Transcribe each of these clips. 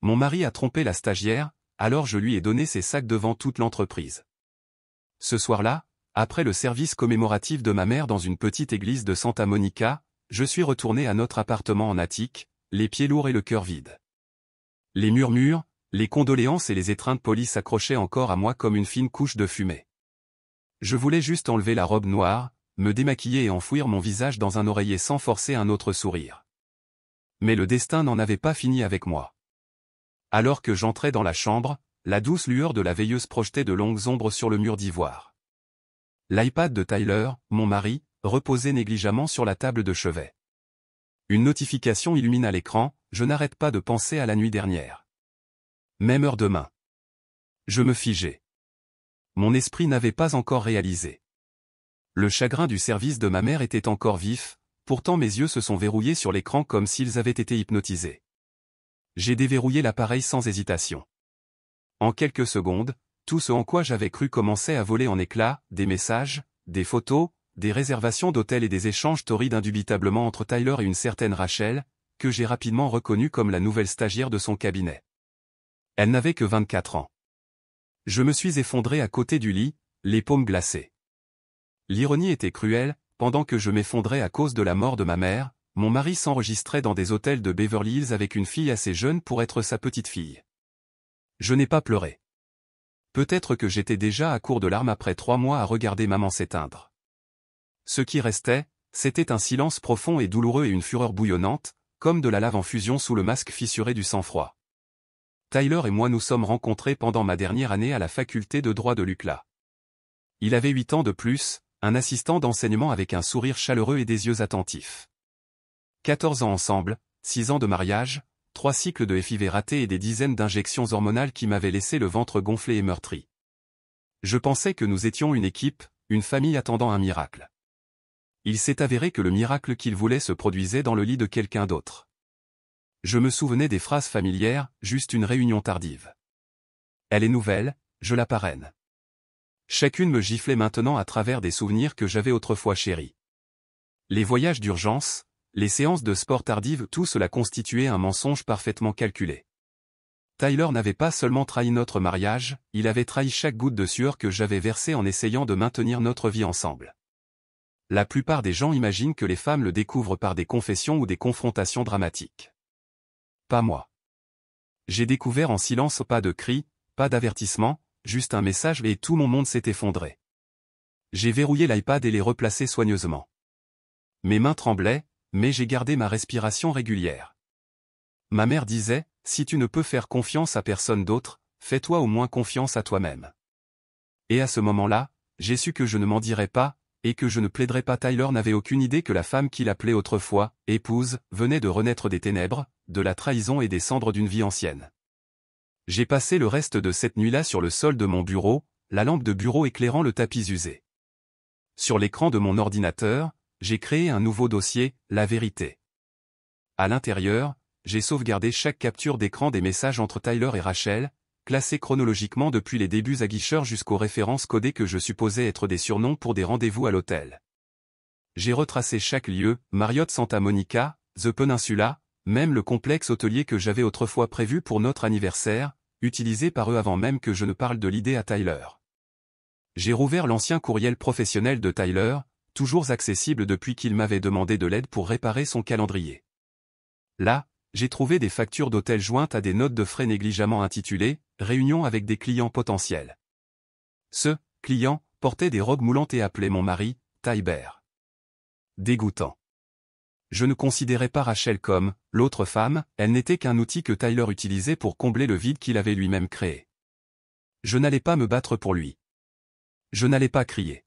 Mon mari a trompé la stagiaire, alors je lui ai donné ses sacs devant toute l'entreprise. Ce soir-là, après le service commémoratif de ma mère dans une petite église de Santa Monica, je suis retourné à notre appartement en attique, les pieds lourds et le cœur vide. Les murmures, les condoléances et les étreintes polies s'accrochaient encore à moi comme une fine couche de fumée. Je voulais juste enlever la robe noire, me démaquiller et enfouir mon visage dans un oreiller sans forcer un autre sourire. Mais le destin n'en avait pas fini avec moi. Alors que j'entrais dans la chambre, la douce lueur de la veilleuse projetait de longues ombres sur le mur d'ivoire. L'iPad de Tyler, mon mari, reposait négligemment sur la table de chevet. Une notification illumina l'écran, je n'arrête pas de penser à la nuit dernière. Même heure demain. Je me figeais. Mon esprit n'avait pas encore réalisé. Le chagrin du service de ma mère était encore vif, pourtant mes yeux se sont verrouillés sur l'écran comme s'ils avaient été hypnotisés. J'ai déverrouillé l'appareil sans hésitation. En quelques secondes, tout ce en quoi j'avais cru commençait à voler en éclats, des messages, des photos, des réservations d'hôtels et des échanges torrides indubitablement entre Tyler et une certaine Rachel, que j'ai rapidement reconnue comme la nouvelle stagiaire de son cabinet. Elle n'avait que 24 ans. Je me suis effondré à côté du lit, les paumes glacées. L'ironie était cruelle, pendant que je m'effondrais à cause de la mort de ma mère, mon mari s'enregistrait dans des hôtels de Beverly Hills avec une fille assez jeune pour être sa petite fille. Je n'ai pas pleuré. Peut-être que j'étais déjà à court de larmes après 3 mois à regarder maman s'éteindre. Ce qui restait, c'était un silence profond et douloureux et une fureur bouillonnante, comme de la lave en fusion sous le masque fissuré du sang-froid. Tyler et moi nous sommes rencontrés pendant ma dernière année à la faculté de droit de l'UCLA. Il avait 8 ans de plus, un assistant d'enseignement avec un sourire chaleureux et des yeux attentifs. 14 ans ensemble, 6 ans de mariage, 3 cycles de FIV ratés et des dizaines d'injections hormonales qui m'avaient laissé le ventre gonflé et meurtri. Je pensais que nous étions une équipe, une famille attendant un miracle. Il s'est avéré que le miracle qu'il voulait se produisait dans le lit de quelqu'un d'autre. Je me souvenais des phrases familières, juste une réunion tardive. Elle est nouvelle, je la parraine. Chacune me giflait maintenant à travers des souvenirs que j'avais autrefois chéris. Les voyages d'urgence, les séances de sport tardives, tout cela constituait un mensonge parfaitement calculé. Tyler n'avait pas seulement trahi notre mariage, il avait trahi chaque goutte de sueur que j'avais versée en essayant de maintenir notre vie ensemble. La plupart des gens imaginent que les femmes le découvrent par des confessions ou des confrontations dramatiques. Pas moi. J'ai découvert en silence, pas de cris, pas d'avertissement, juste un message et tout mon monde s'est effondré. J'ai verrouillé l'iPad et l'ai replacé soigneusement. Mes mains tremblaient, mais j'ai gardé ma respiration régulière. Ma mère disait, si tu ne peux faire confiance à personne d'autre, fais-toi au moins confiance à toi-même. Et à ce moment-là, j'ai su que je ne m'en dirais pas, et que je ne plaiderais pas. Tyler n'avait aucune idée que la femme qu'il appelait autrefois, épouse, venait de renaître des ténèbres, de la trahison et des cendres d'une vie ancienne. J'ai passé le reste de cette nuit-là sur le sol de mon bureau, la lampe de bureau éclairant le tapis usé. Sur l'écran de mon ordinateur, j'ai créé un nouveau dossier, La Vérité. À l'intérieur, j'ai sauvegardé chaque capture d'écran des messages entre Tyler et Rachel, classés chronologiquement depuis les débuts aguicheurs jusqu'aux références codées que je supposais être des surnoms pour des rendez-vous à l'hôtel. J'ai retracé chaque lieu, Marriott Santa Monica, The Peninsula, même le complexe hôtelier que j'avais autrefois prévu pour notre anniversaire, utilisé par eux avant même que je ne parle de l'idée à Tyler. J'ai rouvert l'ancien courriel professionnel de Tyler, toujours accessible depuis qu'il m'avait demandé de l'aide pour réparer son calendrier. Là, j'ai trouvé des factures d'hôtel jointes à des notes de frais négligemment intitulées « Réunion avec des clients potentiels ». Ce client portait des robes moulantes et appelait mon mari, Tyber. Dégoûtant. Je ne considérais pas Rachel comme l'autre femme, elle n'était qu'un outil que Tyler utilisait pour combler le vide qu'il avait lui-même créé. Je n'allais pas me battre pour lui. Je n'allais pas crier.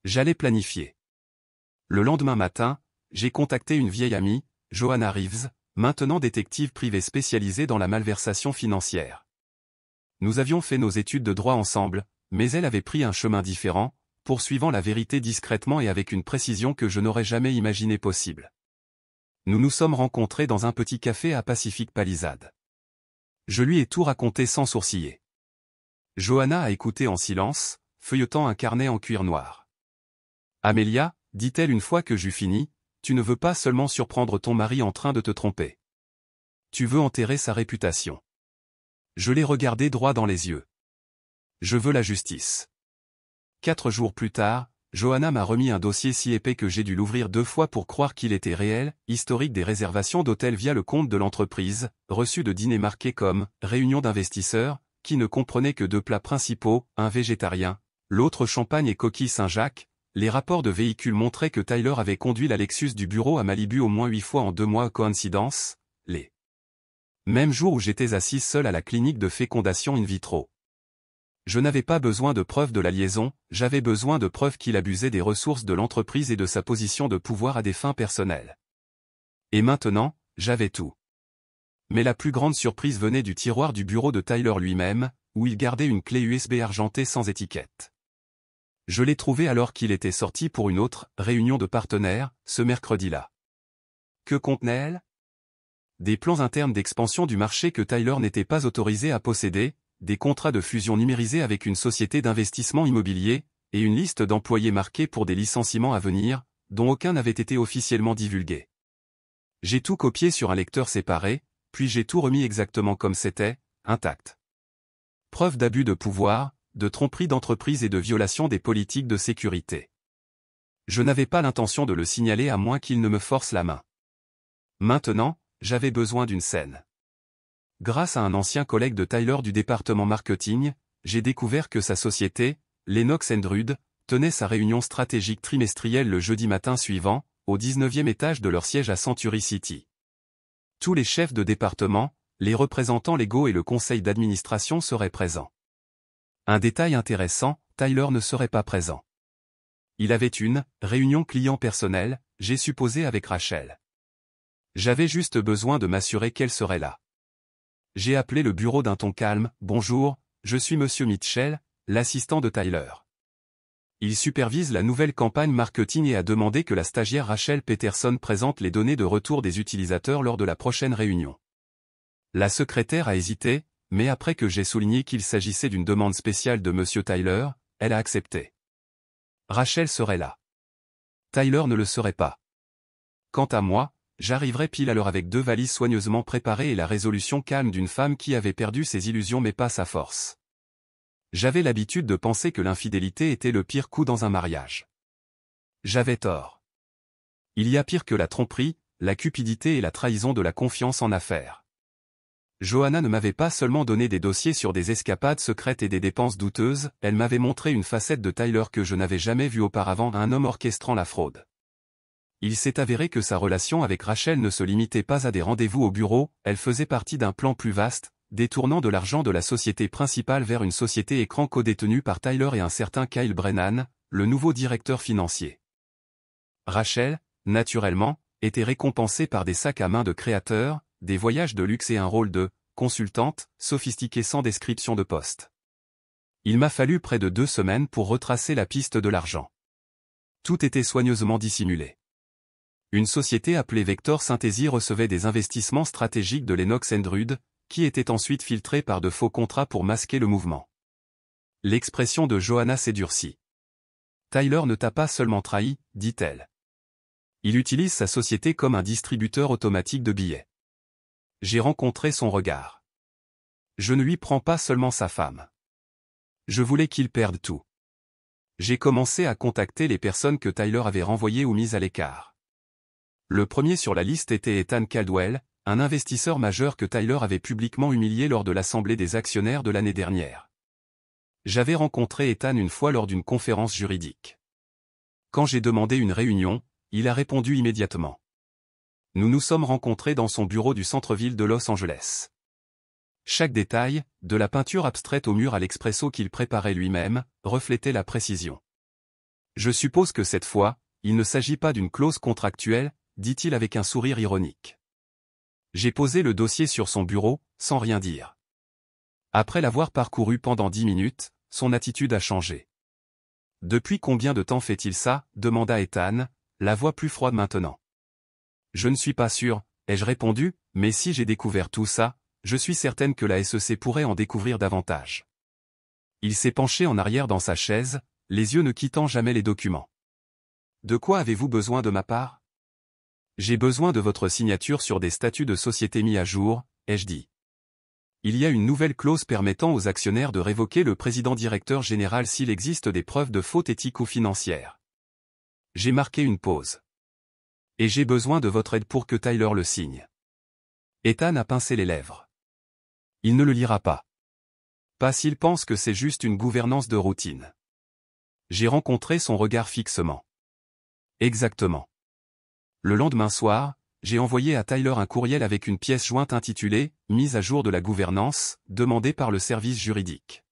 J'allais planifier. Le lendemain matin, j'ai contacté une vieille amie, Joanna Reeves, maintenant détective privée spécialisée dans la malversation financière. Nous avions fait nos études de droit ensemble, mais elle avait pris un chemin différent, poursuivant la vérité discrètement et avec une précision que je n'aurais jamais imaginé possible. Nous nous sommes rencontrés dans un petit café à Pacific Palisades. Je lui ai tout raconté sans sourciller. Joanna a écouté en silence, feuilletant un carnet en cuir noir. Amelia, dit-elle une fois que j'eus fini, tu ne veux pas seulement surprendre ton mari en train de te tromper. Tu veux enterrer sa réputation. Je l'ai regardé droit dans les yeux. Je veux la justice. 4 jours plus tard, Johanna m'a remis un dossier si épais que j'ai dû l'ouvrir 2 fois pour croire qu'il était réel, historique des réservations d'hôtels via le compte de l'entreprise, reçu de dîners marqués comme « réunion d'investisseurs », qui ne comprenait que 2 plats principaux, un végétarien, l'autre champagne et coquille Saint-Jacques. Les rapports de véhicules montraient que Tyler avait conduit la Lexus du bureau à Malibu au moins 8 fois en 2 mois. Coïncidence, les mêmes jours où j'étais assise seule à la clinique de fécondation in vitro. Je n'avais pas besoin de preuves de la liaison, j'avais besoin de preuves qu'il abusait des ressources de l'entreprise et de sa position de pouvoir à des fins personnelles. Et maintenant, j'avais tout. Mais la plus grande surprise venait du tiroir du bureau de Tyler lui-même, où il gardait une clé USB argentée sans étiquette. Je l'ai trouvé alors qu'il était sorti pour une autre réunion de partenaires, ce mercredi-là. Que contenait-elle? Des plans internes d'expansion du marché que Tyler n'était pas autorisé à posséder, des contrats de fusion numérisés avec une société d'investissement immobilier, et une liste d'employés marqués pour des licenciements à venir, dont aucun n'avait été officiellement divulgué. J'ai tout copié sur un lecteur séparé, puis j'ai tout remis exactement comme c'était, intact. Preuve d'abus de pouvoir, de tromperie d'entreprise et de violation des politiques de sécurité. Je n'avais pas l'intention de le signaler à moins qu'il ne me force la main. Maintenant, j'avais besoin d'une scène. Grâce à un ancien collègue de Tyler du département marketing, j'ai découvert que sa société, Lennox & Rudd, tenait sa réunion stratégique trimestrielle le jeudi matin suivant, au 19e étage de leur siège à Century City. Tous les chefs de département, les représentants légaux et le conseil d'administration seraient présents. Un détail intéressant, Tyler ne serait pas présent. Il avait une réunion client personnelle, j'ai supposé avec Rachel. J'avais juste besoin de m'assurer qu'elle serait là. J'ai appelé le bureau d'un ton calme, « Bonjour, je suis Monsieur Mitchell, l'assistant de Tyler. Il supervise la nouvelle campagne marketing et a demandé que la stagiaire Rachel Peterson présente les données de retour des utilisateurs lors de la prochaine réunion. » La secrétaire a hésité, mais après que j'ai souligné qu'il s'agissait d'une demande spéciale de Monsieur Tyler, elle a accepté. Rachel serait là. Tyler ne le serait pas. Quant à moi, j'arriverais pile à l'heure avec 2 valises soigneusement préparées et la résolution calme d'une femme qui avait perdu ses illusions mais pas sa force. J'avais l'habitude de penser que l'infidélité était le pire coup dans un mariage. J'avais tort. Il y a pire que la tromperie, la cupidité et la trahison de la confiance en affaires. Johanna ne m'avait pas seulement donné des dossiers sur des escapades secrètes et des dépenses douteuses, elle m'avait montré une facette de Tyler que je n'avais jamais vue auparavant, un homme orchestrant la fraude. Il s'est avéré que sa relation avec Rachel ne se limitait pas à des rendez-vous au bureau, elle faisait partie d'un plan plus vaste, détournant de l'argent de la société principale vers une société écran codétenue par Tyler et un certain Kyle Brennan, le nouveau directeur financier. Rachel, naturellement, était récompensée par des sacs à main de créateurs, des voyages de luxe et un rôle de consultante, sophistiquée sans description de poste. Il m'a fallu près de 2 semaines pour retracer la piste de l'argent. Tout était soigneusement dissimulé. Une société appelée Vector Synthesis recevait des investissements stratégiques de Lennox & Rudd, qui étaient ensuite filtrés par de faux contrats pour masquer le mouvement. L'expression de Johanna s'est durcie. Tyler ne t'a pas seulement trahi, dit-elle. Il utilise sa société comme un distributeur automatique de billets. J'ai rencontré son regard. Je ne lui prends pas seulement sa femme. Je voulais qu'il perde tout. J'ai commencé à contacter les personnes que Tyler avait renvoyées ou mises à l'écart. Le premier sur la liste était Ethan Caldwell, un investisseur majeur que Tyler avait publiquement humilié lors de l'assemblée des actionnaires de l'année dernière. J'avais rencontré Ethan une fois lors d'une conférence juridique. Quand j'ai demandé une réunion, il a répondu immédiatement. Nous nous sommes rencontrés dans son bureau du centre-ville de Los Angeles. Chaque détail, de la peinture abstraite au mur à l'expresso qu'il préparait lui-même, reflétait la précision. Je suppose que cette fois, il ne s'agit pas d'une clause contractuelle, dit-il avec un sourire ironique. J'ai posé le dossier sur son bureau, sans rien dire. Après l'avoir parcouru pendant 10 minutes, son attitude a changé. Depuis combien de temps fait-il ça, demanda Ethan, la voix plus froide maintenant. Je ne suis pas sûr, ai-je répondu, mais si j'ai découvert tout ça, je suis certaine que la SEC pourrait en découvrir davantage. Il s'est penché en arrière dans sa chaise, les yeux ne quittant jamais les documents. De quoi avez-vous besoin de ma part? J'ai besoin de votre signature sur des statuts de société mis à jour, ai-je dit. Il y a une nouvelle clause permettant aux actionnaires de révoquer le président-directeur général s'il existe des preuves de faute éthique ou financière. J'ai marqué une pause. Et j'ai besoin de votre aide pour que Tyler le signe. Ethan a pincé les lèvres. Il ne le lira pas. Pas s'il pense que c'est juste une gouvernance de routine. J'ai rencontré son regard fixement. Exactement. Le lendemain soir, j'ai envoyé à Tyler un courriel avec une pièce jointe intitulée « Mise à jour de la gouvernance » demandée par le service juridique.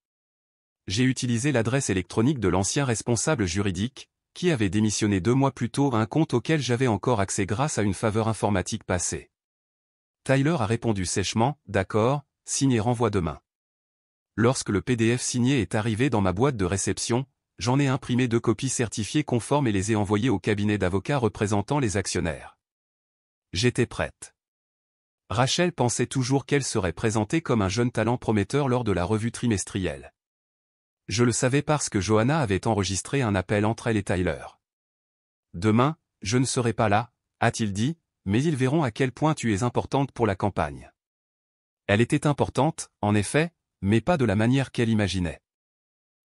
J'ai utilisé l'adresse électronique de l'ancien responsable juridique, qui avait démissionné 2 mois plus tôt à un compte auquel j'avais encore accès grâce à une faveur informatique passée. Tyler a répondu sèchement « D'accord, signe et renvoie demain ». Lorsque le PDF signé est arrivé dans ma boîte de réception, j'en ai imprimé 2 copies certifiées conformes et les ai envoyées au cabinet d'avocats représentant les actionnaires. J'étais prête. Rachel pensait toujours qu'elle serait présentée comme un jeune talent prometteur lors de la revue trimestrielle. Je le savais parce que Johanna avait enregistré un appel entre elle et Tyler. « Demain, je ne serai pas là, a-t-il dit, mais ils verront à quel point tu es importante pour la campagne. » Elle était importante, en effet, mais pas de la manière qu'elle imaginait.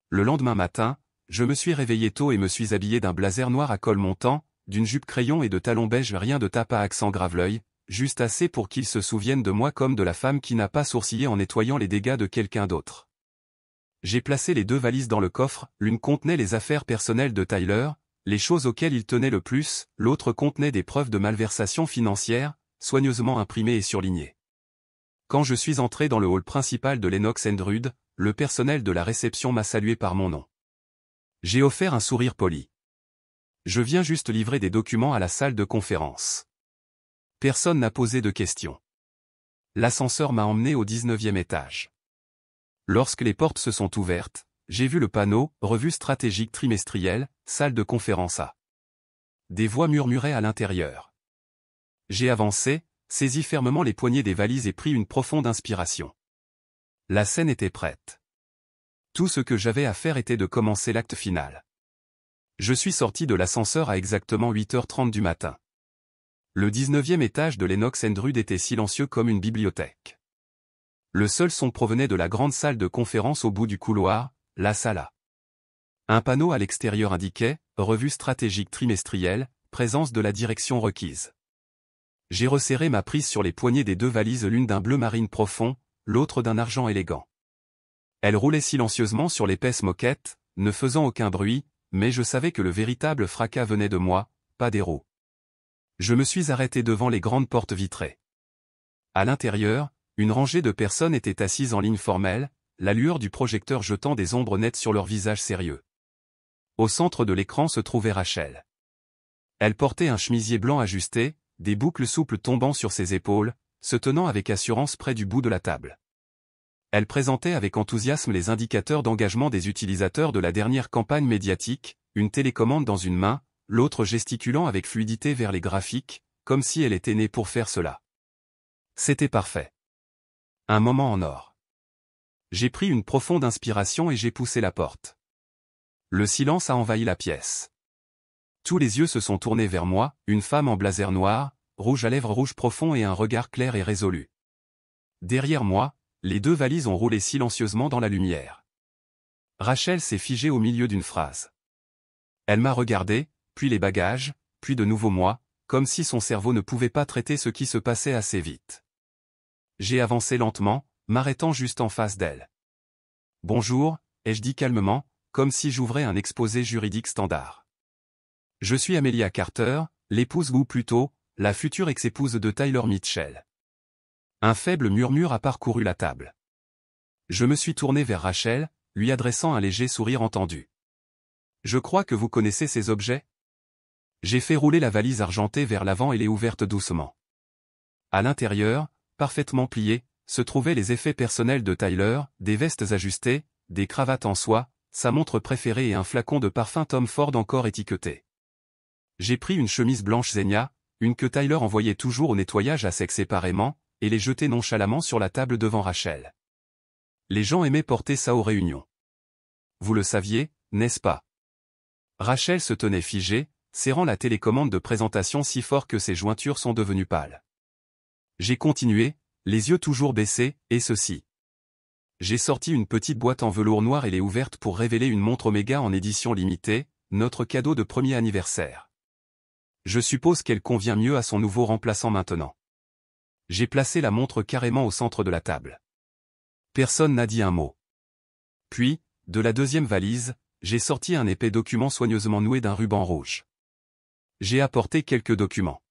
Le lendemain matin, je me suis réveillé tôt et me suis habillé d'un blazer noir à col montant, d'une jupe crayon et de talons beige, rien de tape à accent grave-l'œil, juste assez pour qu'ils se souviennent de moi comme de la femme qui n'a pas sourcillé en nettoyant les dégâts de quelqu'un d'autre. J'ai placé les 2 valises dans le coffre, l'une contenait les affaires personnelles de Tyler, les choses auxquelles il tenait le plus, l'autre contenait des preuves de malversation financière, soigneusement imprimées et surlignées. Quand je suis entré dans le hall principal de Lennox & Rudd, le personnel de la réception m'a salué par mon nom. J'ai offert un sourire poli. Je viens juste livrer des documents à la salle de conférence. Personne n'a posé de questions. L'ascenseur m'a emmené au 19e étage. Lorsque les portes se sont ouvertes, j'ai vu le panneau « Revue stratégique trimestrielle, salle de conférence A ». Des voix murmuraient à l'intérieur. J'ai avancé, saisi fermement les poignées des valises et pris une profonde inspiration. La scène était prête. Tout ce que j'avais à faire était de commencer l'acte final. Je suis sorti de l'ascenseur à exactement 8h30 du matin. Le 19e étage de Lennox & Rudd était silencieux comme une bibliothèque. Le seul son provenait de la grande salle de conférence au bout du couloir, la salle A. Un panneau à l'extérieur indiquait « Revue stratégique trimestrielle, présence de la direction requise ». J'ai resserré ma prise sur les poignées des 2 valises, l'une d'un bleu marine profond, l'autre d'un argent élégant. Elles roulaient silencieusement sur l'épaisse moquette, ne faisant aucun bruit, mais je savais que le véritable fracas venait de moi, pas des roues. Je me suis arrêté devant les grandes portes vitrées. À l'intérieur, une rangée de personnes étaient assises en ligne formelle, la lueur du projecteur jetant des ombres nettes sur leurs visages sérieux. Au centre de l'écran se trouvait Rachel. Elle portait un chemisier blanc ajusté, des boucles souples tombant sur ses épaules, se tenant avec assurance près du bout de la table. Elle présentait avec enthousiasme les indicateurs d'engagement des utilisateurs de la dernière campagne médiatique, une télécommande dans une main, l'autre gesticulant avec fluidité vers les graphiques, comme si elle était née pour faire cela. C'était parfait. Un moment en or. J'ai pris une profonde inspiration et j'ai poussé la porte. Le silence a envahi la pièce. Tous les yeux se sont tournés vers moi, une femme en blazer noir, rouge à lèvres rouge profond et un regard clair et résolu. Derrière moi, les 2 valises ont roulé silencieusement dans la lumière. Rachel s'est figée au milieu d'une phrase. Elle m'a regardé, puis les bagages, puis de nouveau moi, comme si son cerveau ne pouvait pas traiter ce qui se passait assez vite. J'ai avancé lentement, m'arrêtant juste en face d'elle. « Bonjour », ai-je dit calmement, comme si j'ouvrais un exposé juridique standard. « Je suis Amelia Carter, l'épouse ou plutôt, la future ex-épouse de Tyler Mitchell. » Un faible murmure a parcouru la table. Je me suis tourné vers Rachel, lui adressant un léger sourire entendu. « Je crois que vous connaissez ces objets ?» J'ai fait rouler la valise argentée vers l'avant et l'ai ouverte doucement. À l'intérieur, parfaitement pliée, se trouvaient les effets personnels de Tyler, des vestes ajustées, des cravates en soie, sa montre préférée et un flacon de parfum Tom Ford encore étiqueté. J'ai pris une chemise blanche Zegna, une que Tyler envoyait toujours au nettoyage à sec séparément, et les jeté nonchalamment sur la table devant Rachel. Les gens aimaient porter ça aux réunions. Vous le saviez, n'est-ce pas? Rachel se tenait figée, serrant la télécommande de présentation si fort que ses jointures sont devenues pâles. J'ai continué, les yeux toujours baissés, et ceci. J'ai sorti une petite boîte en velours noir et l'ai ouverte pour révéler une montre Omega en édition limitée, notre cadeau de premier anniversaire. Je suppose qu'elle convient mieux à son nouveau remplaçant maintenant. J'ai placé la montre carrément au centre de la table. Personne n'a dit un mot. Puis, de la deuxième valise, j'ai sorti un épais document soigneusement noué d'un ruban rouge. J'ai apporté quelques documents.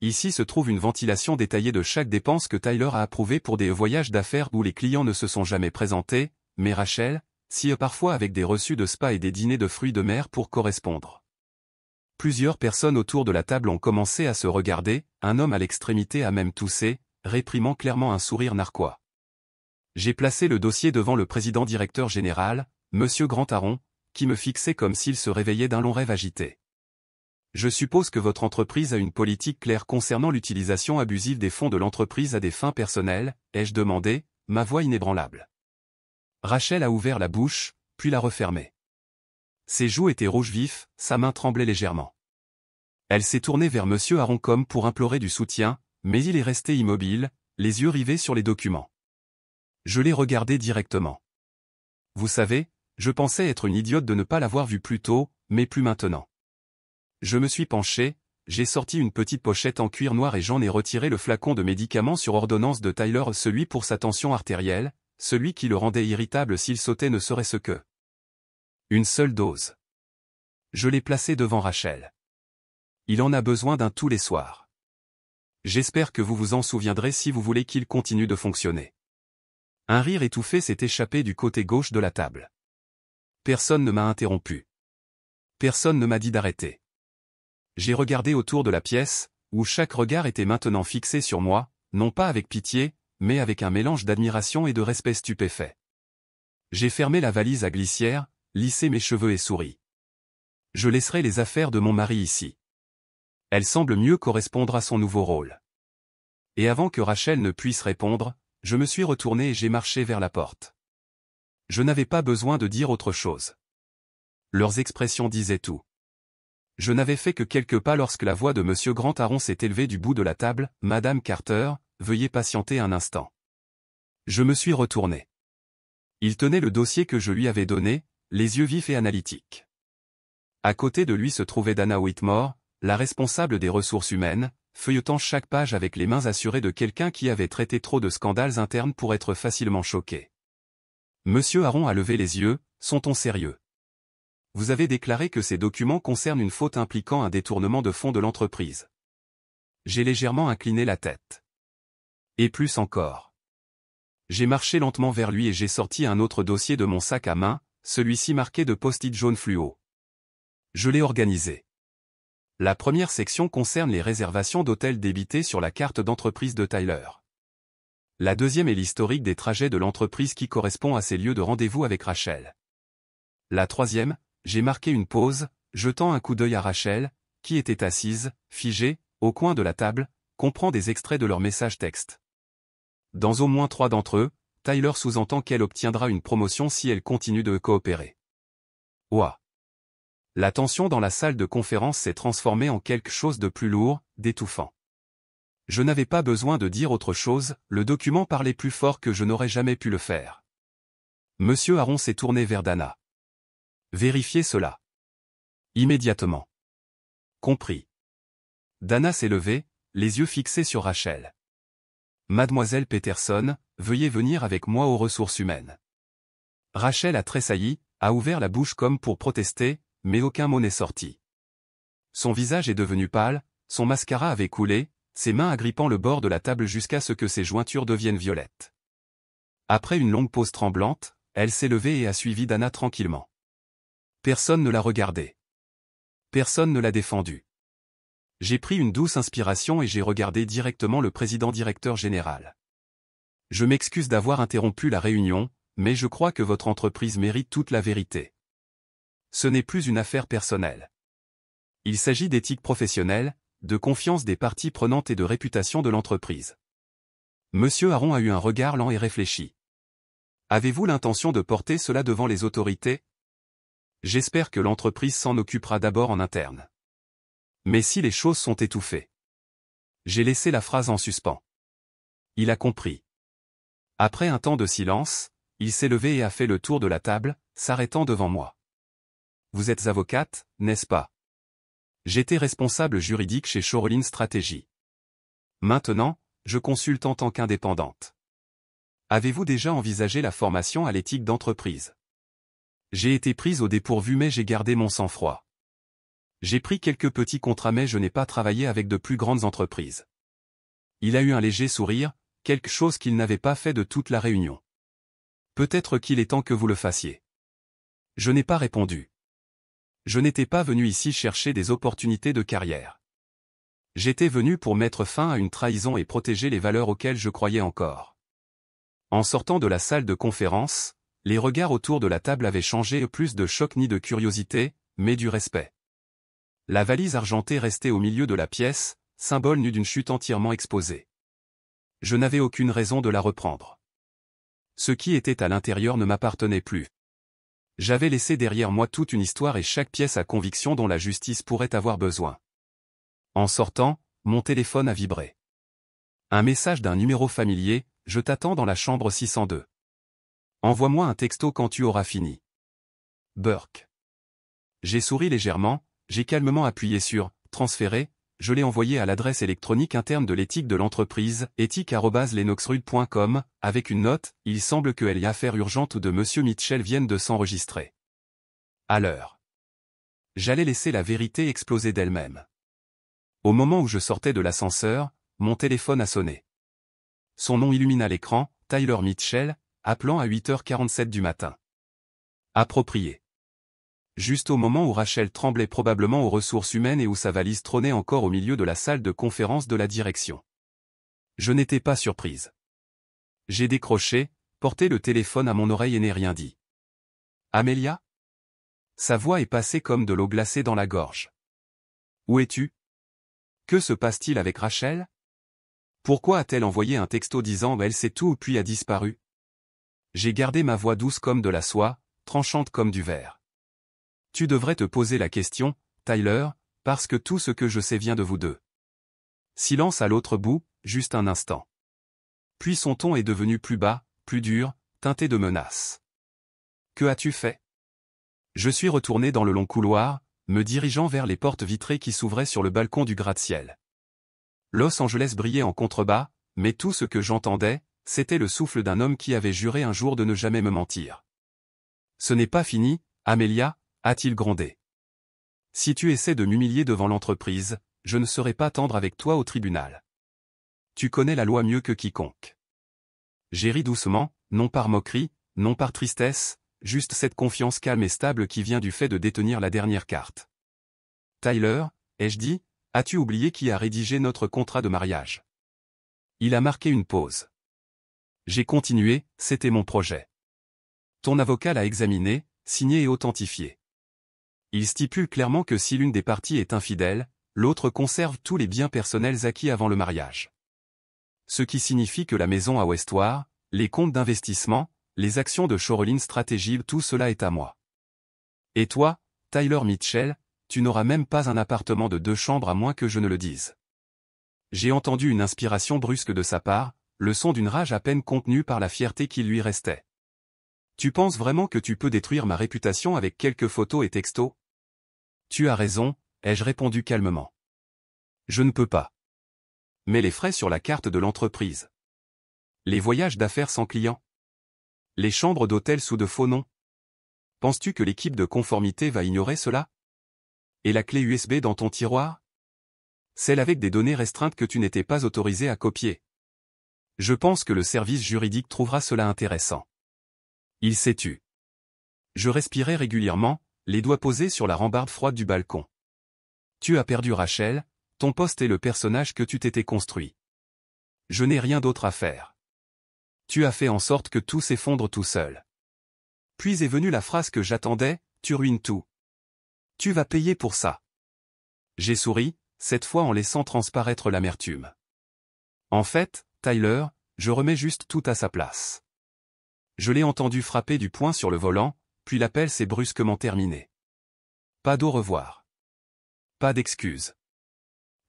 Ici se trouve une ventilation détaillée de chaque dépense que Tyler a approuvée pour des voyages d'affaires où les clients ne se sont jamais présentés, mais Rachel, si parfois avec des reçus de spa et des dîners de fruits de mer pour correspondre. Plusieurs personnes autour de la table ont commencé à se regarder, un homme à l'extrémité a même toussé, réprimant clairement un sourire narquois. J'ai placé le dossier devant le président-directeur général, Monsieur Grantaron, qui me fixait comme s'il se réveillait d'un long rêve agité. Je suppose que votre entreprise a une politique claire concernant l'utilisation abusive des fonds de l'entreprise à des fins personnelles, ai-je demandé, ma voix inébranlable. Rachel a ouvert la bouche, puis l'a refermée. Ses joues étaient rouges vifs, sa main tremblait légèrement. Elle s'est tournée vers Monsieur Aron comme pour implorer du soutien, mais il est resté immobile, les yeux rivés sur les documents. Je l'ai regardé directement. Vous savez, je pensais être une idiote de ne pas l'avoir vu plus tôt, mais plus maintenant. Je me suis penché, j'ai sorti une petite pochette en cuir noir et j'en ai retiré le flacon de médicaments sur ordonnance de Tyler, celui pour sa tension artérielle, celui qui le rendait irritable s'il sautait ne serait-ce que une seule dose. Je l'ai placé devant Rachel. Il en a besoin d'un tous les soirs. J'espère que vous vous en souviendrez si vous voulez qu'il continue de fonctionner. Un rire étouffé s'est échappé du côté gauche de la table. Personne ne m'a interrompu. Personne ne m'a dit d'arrêter. J'ai regardé autour de la pièce, où chaque regard était maintenant fixé sur moi, non pas avec pitié, mais avec un mélange d'admiration et de respect stupéfait. J'ai fermé la valise à glissière, lissé mes cheveux et souri. Je laisserai les affaires de mon mari ici. Elle semble mieux correspondre à son nouveau rôle. Et avant que Rachel ne puisse répondre, je me suis retourné et j'ai marché vers la porte. Je n'avais pas besoin de dire autre chose. Leurs expressions disaient tout. Je n'avais fait que quelques pas lorsque la voix de Monsieur Grantaron s'est élevée du bout de la table, « Madame Carter, veuillez patienter un instant. » Je me suis retourné. Il tenait le dossier que je lui avais donné, les yeux vifs et analytiques. À côté de lui se trouvait Dana Whitmore, la responsable des ressources humaines, feuilletant chaque page avec les mains assurées de quelqu'un qui avait traité trop de scandales internes pour être facilement choqué. Monsieur Aron a levé les yeux, son ton sérieux. Vous avez déclaré que ces documents concernent une faute impliquant un détournement de fonds de l'entreprise. J'ai légèrement incliné la tête. Et plus encore. J'ai marché lentement vers lui et j'ai sorti un autre dossier de mon sac à main, celui-ci marqué de post-it jaune fluo. Je l'ai organisé. La première section concerne les réservations d'hôtels débitées sur la carte d'entreprise de Tyler. La deuxième est l'historique des trajets de l'entreprise qui correspond à ses lieux de rendez-vous avec Rachel. La troisième, j'ai marqué une pause, jetant un coup d'œil à Rachel, qui était assise, figée, au coin de la table, comprend des extraits de leurs messages textes. Dans au moins 3 d'entre eux, Tyler sous-entend qu'elle obtiendra une promotion si elle continue de coopérer. Ouah! La tension dans la salle de conférence s'est transformée en quelque chose de plus lourd, d'étouffant. Je n'avais pas besoin de dire autre chose, le document parlait plus fort que je n'aurais jamais pu le faire. Monsieur Aron s'est tourné vers Dana. Vérifiez cela. Immédiatement. Compris. Dana s'est levée, les yeux fixés sur Rachel. Mademoiselle Peterson, veuillez venir avec moi aux ressources humaines. Rachel a tressailli, a ouvert la bouche comme pour protester, mais aucun mot n'est sorti. Son visage est devenu pâle, son mascara avait coulé, ses mains agrippant le bord de la table jusqu'à ce que ses jointures deviennent violettes. Après une longue pause tremblante, elle s'est levée et a suivi Dana tranquillement. Personne ne l'a regardée. Personne ne l'a défendue. J'ai pris une douce inspiration et j'ai regardé directement le président-directeur général. Je m'excuse d'avoir interrompu la réunion, mais je crois que votre entreprise mérite toute la vérité. Ce n'est plus une affaire personnelle. Il s'agit d'éthique professionnelle, de confiance des parties prenantes et de réputation de l'entreprise. Monsieur Aron a eu un regard lent et réfléchi. Avez-vous l'intention de porter cela devant les autorités ? J'espère que l'entreprise s'en occupera d'abord en interne. Mais si les choses sont étouffées. J'ai laissé la phrase en suspens. Il a compris. Après un temps de silence, il s'est levé et a fait le tour de la table, s'arrêtant devant moi. Vous êtes avocate, n'est-ce pas? J'étais responsable juridique chez Shoreline Stratégie. Maintenant, je consulte en tant qu'indépendante. Avez-vous déjà envisagé la formation à l'éthique d'entreprise? J'ai été prise au dépourvu mais j'ai gardé mon sang-froid. J'ai pris quelques petits contrats mais je n'ai pas travaillé avec de plus grandes entreprises. Il a eu un léger sourire, quelque chose qu'il n'avait pas fait de toute la réunion. Peut-être qu'il est temps que vous le fassiez. Je n'ai pas répondu. Je n'étais pas venu ici chercher des opportunités de carrière. J'étais venu pour mettre fin à une trahison et protéger les valeurs auxquelles je croyais encore. En sortant de la salle de conférence, les regards autour de la table avaient changé, plus de choc ni de curiosité, mais du respect. La valise argentée restait au milieu de la pièce, symbole nu d'une chute entièrement exposée. Je n'avais aucune raison de la reprendre. Ce qui était à l'intérieur ne m'appartenait plus. J'avais laissé derrière moi toute une histoire et chaque pièce à conviction dont la justice pourrait avoir besoin. En sortant, mon téléphone a vibré. Un message d'un numéro familier, je t'attends dans la chambre 602. Envoie-moi un texto quand tu auras fini. Burke. J'ai souri légèrement, j'ai calmement appuyé sur « Transférer », je l'ai envoyé à l'adresse électronique interne de l'éthique de l'entreprise, ethique@lenoxrude.com, avec une note, il semble que l'affaire urgente de Monsieur Mitchell vienne de s'enregistrer. À l'heure. J'allais laisser la vérité exploser d'elle-même. Au moment où je sortais de l'ascenseur, mon téléphone a sonné. Son nom illumina l'écran, Tyler Mitchell, appelant à 8h47 du matin. Approprié. Juste au moment où Rachel tremblait probablement aux ressources humaines et où sa valise trônait encore au milieu de la salle de conférence de la direction. Je n'étais pas surprise. J'ai décroché, porté le téléphone à mon oreille et n'ai rien dit. Amelia? Sa voix est passée comme de l'eau glacée dans la gorge. Où es-tu? Que se passe-t-il avec Rachel? Pourquoi a-t-elle envoyé un texto disant « elle sait tout » puis a disparu? J'ai gardé ma voix douce comme de la soie, tranchante comme du verre. Tu devrais te poser la question, Tyler, parce que tout ce que je sais vient de vous deux. Silence à l'autre bout, juste un instant. Puis son ton est devenu plus bas, plus dur, teinté de menace. Que as-tu fait? Je suis retourné dans le long couloir, me dirigeant vers les portes vitrées qui s'ouvraient sur le balcon du gratte-ciel. Los Angeles brillait en contrebas, mais tout ce que j'entendais, c'était le souffle d'un homme qui avait juré un jour de ne jamais me mentir. Ce n'est pas fini, Amelia, a-t-il grondé. Si tu essaies de m'humilier devant l'entreprise, je ne serai pas tendre avec toi au tribunal. Tu connais la loi mieux que quiconque. J'ai ri doucement, non par moquerie, non par tristesse, juste cette confiance calme et stable qui vient du fait de détenir la dernière carte. Tyler, ai-je dit, as-tu oublié qui a rédigé notre contrat de mariage? Il a marqué une pause. J'ai continué, c'était mon projet. Ton avocat l'a examiné, signé et authentifié. Il stipule clairement que si l'une des parties est infidèle, l'autre conserve tous les biens personnels acquis avant le mariage. Ce qui signifie que la maison à Westward, les comptes d'investissement, les actions de Shoreline Strategy, tout cela est à moi. Et toi, Tyler Mitchell, tu n'auras même pas un appartement de 2 chambres à moins que je ne le dise. J'ai entendu une inspiration brusque de sa part, le son d'une rage à peine contenue par la fierté qui lui restait. Tu penses vraiment que tu peux détruire ma réputation avec quelques photos et textos? Tu as raison, ai-je répondu calmement. Je ne peux pas. Mais les frais sur la carte de l'entreprise. Les voyages d'affaires sans client. Les chambres d'hôtel sous de faux noms. Penses-tu que l'équipe de conformité va ignorer cela? Et la clé USB dans ton tiroir? Celle avec des données restreintes que tu n'étais pas autorisé à copier. Je pense que le service juridique trouvera cela intéressant. Il s'est tu. Je respirais régulièrement, les doigts posés sur la rambarde froide du balcon. Tu as perdu Rachel, ton poste est le personnage que tu t'étais construit. Je n'ai rien d'autre à faire. Tu as fait en sorte que tout s'effondre tout seul. Puis est venue la phrase que j'attendais, tu ruines tout. Tu vas payer pour ça. J'ai souri, cette fois en laissant transparaître l'amertume. En fait, Tyler, je remets juste tout à sa place. Je l'ai entendu frapper du poing sur le volant, puis l'appel s'est brusquement terminé. Pas d'au revoir. Pas d'excuses.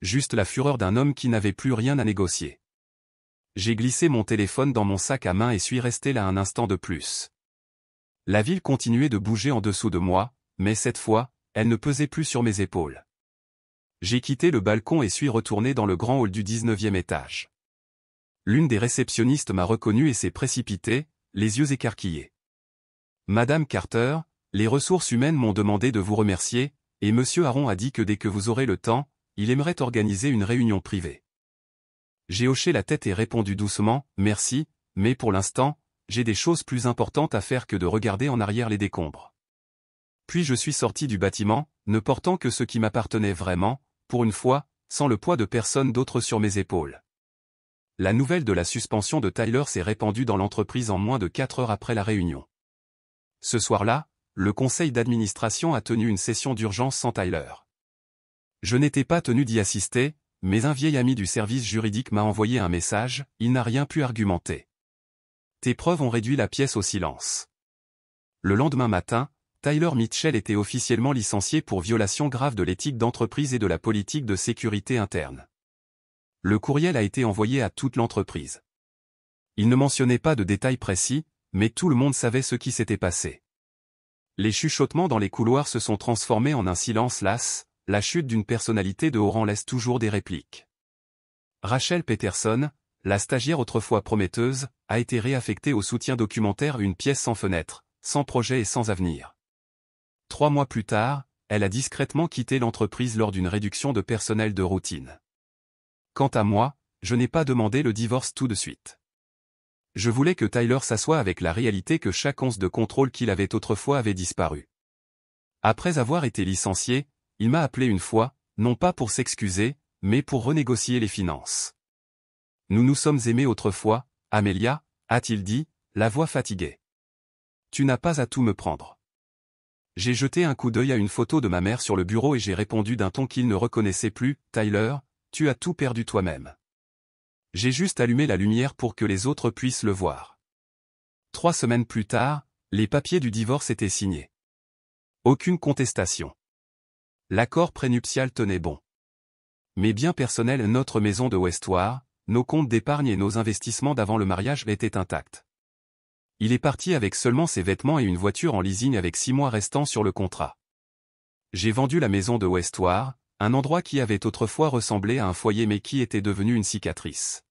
juste la fureur d'un homme qui n'avait plus rien à négocier. J'ai glissé mon téléphone dans mon sac à main et suis resté là un instant de plus. La ville continuait de bouger en dessous de moi, mais cette fois, elle ne pesait plus sur mes épaules. J'ai quitté le balcon et suis retourné dans le grand hall du 19e étage. L'une des réceptionnistes m'a reconnu et s'est précipitée, les yeux écarquillés. « Madame Carter, les ressources humaines m'ont demandé de vous remercier, et Monsieur Aron a dit que dès que vous aurez le temps, il aimerait organiser une réunion privée. » J'ai hoché la tête et répondu doucement, « Merci, mais pour l'instant, j'ai des choses plus importantes à faire que de regarder en arrière les décombres. » Puis je suis sorti du bâtiment, ne portant que ce qui m'appartenait vraiment, pour une fois, sans le poids de personne d'autre sur mes épaules. La nouvelle de la suspension de Tyler s'est répandue dans l'entreprise en moins de 4 heures après la réunion. Ce soir-là, le conseil d'administration a tenu une session d'urgence sans Tyler. Je n'étais pas tenu d'y assister, mais un vieil ami du service juridique m'a envoyé un message, il n'a rien pu argumenter. Tes preuves ont réduit la pièce au silence. Le lendemain matin, Tyler Mitchell était officiellement licencié pour violation grave de l'éthique d'entreprise et de la politique de sécurité interne. Le courriel a été envoyé à toute l'entreprise. Il ne mentionnait pas de détails précis, mais tout le monde savait ce qui s'était passé. Les chuchotements dans les couloirs se sont transformés en un silence las, la chute d'une personnalité de haut rang laisse toujours des répliques. Rachel Peterson, la stagiaire autrefois prometteuse, a été réaffectée au soutien documentaire, une pièce sans fenêtre, sans projet et sans avenir. 3 mois plus tard, elle a discrètement quitté l'entreprise lors d'une réduction de personnel de routine. Quant à moi, je n'ai pas demandé le divorce tout de suite. Je voulais que Tyler s'assoie avec la réalité que chaque once de contrôle qu'il avait autrefois avait disparu. Après avoir été licencié, il m'a appelé une fois, non pas pour s'excuser, mais pour renégocier les finances. Nous nous sommes aimés autrefois, Amelia, a-t-il dit, la voix fatiguée. Tu n'as pas à tout me prendre. J'ai jeté un coup d'œil à une photo de ma mère sur le bureau et j'ai répondu d'un ton qu'il ne reconnaissait plus, Tyler, tu as tout perdu toi-même. J'ai juste allumé la lumière pour que les autres puissent le voir. 3 semaines plus tard, les papiers du divorce étaient signés. Aucune contestation. L'accord prénuptial tenait bon. Mes biens personnels, notre maison de Westward, nos comptes d'épargne et nos investissements d'avant le mariage étaient intacts. Il est parti avec seulement ses vêtements et une voiture en leasing avec 6 mois restants sur le contrat. J'ai vendu la maison de Westward, un endroit qui avait autrefois ressemblé à un foyer mais qui était devenu une cicatrice.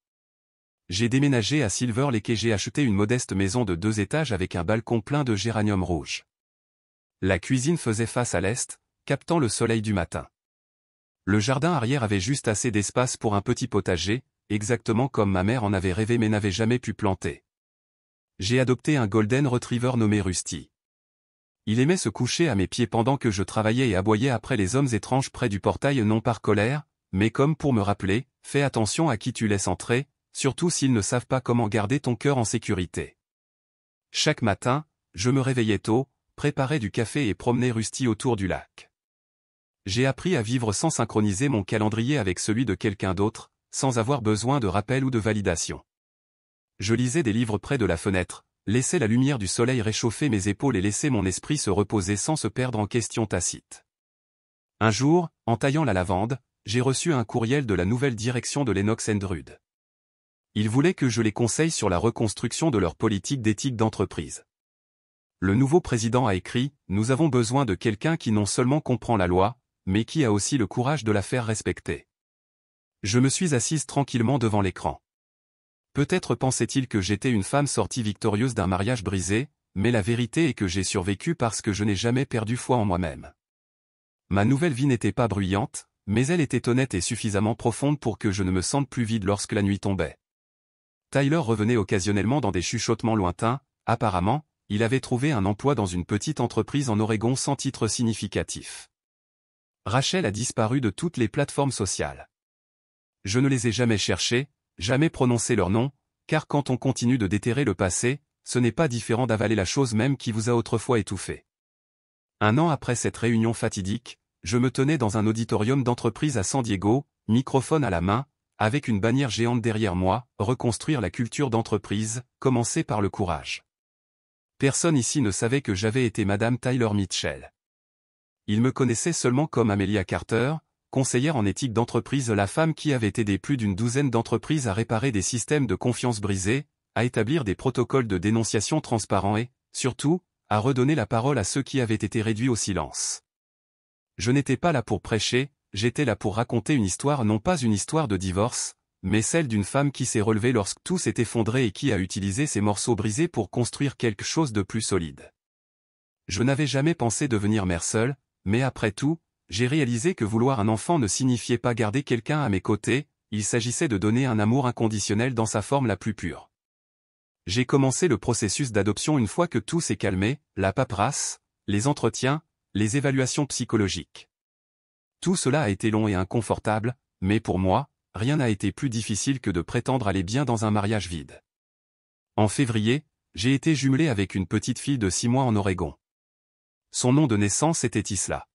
J'ai déménagé à Silver Lake et j'ai acheté une modeste maison de 2 étages avec un balcon plein de géraniums rouges. La cuisine faisait face à l'est, captant le soleil du matin. Le jardin arrière avait juste assez d'espace pour un petit potager, exactement comme ma mère en avait rêvé mais n'avait jamais pu planter. J'ai adopté un golden retriever nommé Rusty. Il aimait se coucher à mes pieds pendant que je travaillais et aboyait après les hommes étranges près du portail, non par colère, mais comme pour me rappeler, fais attention à qui tu laisses entrer, surtout s'ils ne savent pas comment garder ton cœur en sécurité. Chaque matin, je me réveillais tôt, préparais du café et promenais Rusty autour du lac. J'ai appris à vivre sans synchroniser mon calendrier avec celui de quelqu'un d'autre, sans avoir besoin de rappel ou de validation. Je lisais des livres près de la fenêtre, laissais la lumière du soleil réchauffer mes épaules et laissais mon esprit se reposer sans se perdre en questions tacites. Un jour, en taillant la lavande, j'ai reçu un courriel de la nouvelle direction de Lennox & Rudd. Ils voulaient que je les conseille sur la reconstruction de leur politique d'éthique d'entreprise. Le nouveau président a écrit « Nous avons besoin de quelqu'un qui non seulement comprend la loi, mais qui a aussi le courage de la faire respecter. » Je me suis assise tranquillement devant l'écran. Peut-être pensait-il que j'étais une femme sortie victorieuse d'un mariage brisé, mais la vérité est que j'ai survécu parce que je n'ai jamais perdu foi en moi-même. Ma nouvelle vie n'était pas bruyante, mais elle était honnête et suffisamment profonde pour que je ne me sente plus vide lorsque la nuit tombait. Tyler revenait occasionnellement dans des chuchotements lointains, apparemment, il avait trouvé un emploi dans une petite entreprise en Oregon sans titre significatif. Rachel a disparu de toutes les plateformes sociales. Je ne les ai jamais cherchées, jamais prononcé leur nom, car quand on continue de déterrer le passé, ce n'est pas différent d'avaler la chose même qui vous a autrefois étouffé. 1 an après cette réunion fatidique, je me tenais dans un auditorium d'entreprise à San Diego, microphone à la main, avec une bannière géante derrière moi, reconstruire la culture d'entreprise, commencer par le courage. Personne ici ne savait que j'avais été Madame Tyler Mitchell. Ils me connaissaient seulement comme Amelia Carter, conseillère en éthique d'entreprise, la femme qui avait aidé plus d'une douzaine d'entreprises à réparer des systèmes de confiance brisés, à établir des protocoles de dénonciation transparents et, surtout, à redonner la parole à ceux qui avaient été réduits au silence. Je n'étais pas là pour prêcher, j'étais là pour raconter une histoire, non pas une histoire de divorce, mais celle d'une femme qui s'est relevée lorsque tout s'est effondré et qui a utilisé ces morceaux brisés pour construire quelque chose de plus solide. Je n'avais jamais pensé devenir mère seule, mais après tout, j'ai réalisé que vouloir un enfant ne signifiait pas garder quelqu'un à mes côtés, il s'agissait de donner un amour inconditionnel dans sa forme la plus pure. J'ai commencé le processus d'adoption une fois que tout s'est calmé, la paperasse, les entretiens, les évaluations psychologiques. Tout cela a été long et inconfortable, mais pour moi, rien n'a été plus difficile que de prétendre aller bien dans un mariage vide. En février, j'ai été jumelé avec une petite fille de 6 mois en Oregon. Son nom de naissance était Isla.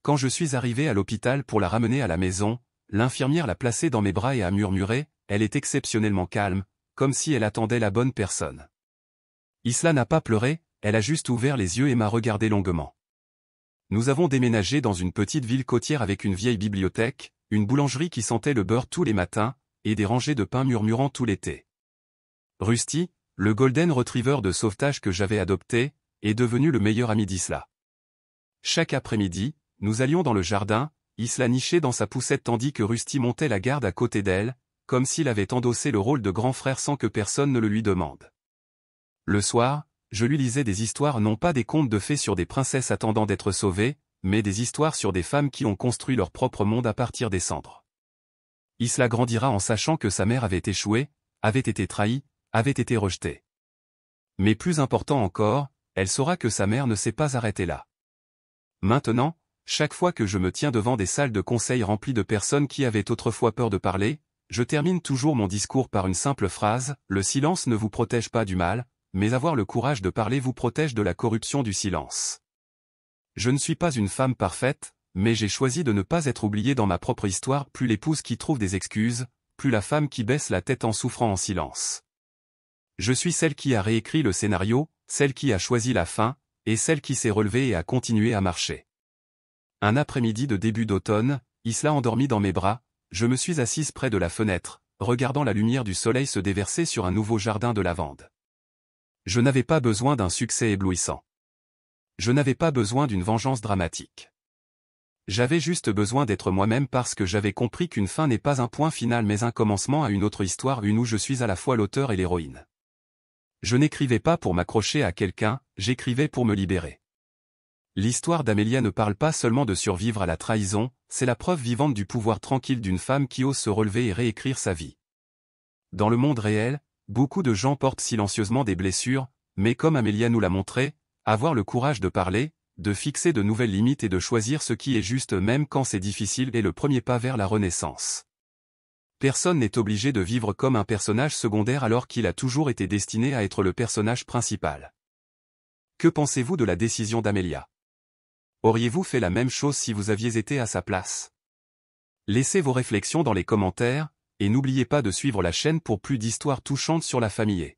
Quand je suis arrivé à l'hôpital pour la ramener à la maison, l'infirmière l'a placée dans mes bras et a murmuré, « Elle est exceptionnellement calme », comme si elle attendait la bonne personne. Isla n'a pas pleuré, elle a juste ouvert les yeux et m'a regardé longuement. Nous avons déménagé dans une petite ville côtière avec une vieille bibliothèque, une boulangerie qui sentait le beurre tous les matins, et des rangées de pain murmurant tout l'été. Rusty, le golden retriever de sauvetage que j'avais adopté, est devenu le meilleur ami d'Isla. Chaque après-midi, nous allions dans le jardin, Isla nichait dans sa poussette tandis que Rusty montait la garde à côté d'elle, comme s'il avait endossé le rôle de grand frère sans que personne ne le lui demande. Le soir, je lui lisais des histoires, non pas des contes de fées sur des princesses attendant d'être sauvées, mais des histoires sur des femmes qui ont construit leur propre monde à partir des cendres. Isla grandira en sachant que sa mère avait échoué, avait été trahie, avait été rejetée. Mais plus important encore, elle saura que sa mère ne s'est pas arrêtée là. Maintenant, chaque fois que je me tiens devant des salles de conseil remplies de personnes qui avaient autrefois peur de parler, je termine toujours mon discours par une simple phrase, « Le silence ne vous protège pas du mal, mais avoir le courage de parler vous protège de la corruption du silence. » Je ne suis pas une femme parfaite, mais j'ai choisi de ne pas être oubliée dans ma propre histoire, plus l'épouse qui trouve des excuses, plus la femme qui baisse la tête en souffrant en silence. Je suis celle qui a réécrit le scénario, celle qui a choisi la fin, et celle qui s'est relevée et a continué à marcher. Un après-midi de début d'automne, Isla endormie dans mes bras, je me suis assise près de la fenêtre, regardant la lumière du soleil se déverser sur un nouveau jardin de lavande. Je n'avais pas besoin d'un succès éblouissant. Je n'avais pas besoin d'une vengeance dramatique. J'avais juste besoin d'être moi-même parce que j'avais compris qu'une fin n'est pas un point final mais un commencement à une autre histoire, une où je suis à la fois l'auteur et l'héroïne. Je n'écrivais pas pour m'accrocher à quelqu'un, j'écrivais pour me libérer. L'histoire d'Amelia ne parle pas seulement de survivre à la trahison, c'est la preuve vivante du pouvoir tranquille d'une femme qui ose se relever et réécrire sa vie. Dans le monde réel, beaucoup de gens portent silencieusement des blessures, mais comme Amelia nous l'a montré, avoir le courage de parler, de fixer de nouvelles limites et de choisir ce qui est juste même quand c'est difficile est le premier pas vers la renaissance. Personne n'est obligé de vivre comme un personnage secondaire alors qu'il a toujours été destiné à être le personnage principal. Que pensez-vous de la décision d'Amelia? Auriez-vous fait la même chose si vous aviez été à sa place? Laissez vos réflexions dans les commentaires, et n'oubliez pas de suivre la chaîne pour plus d'histoires touchantes sur la famille.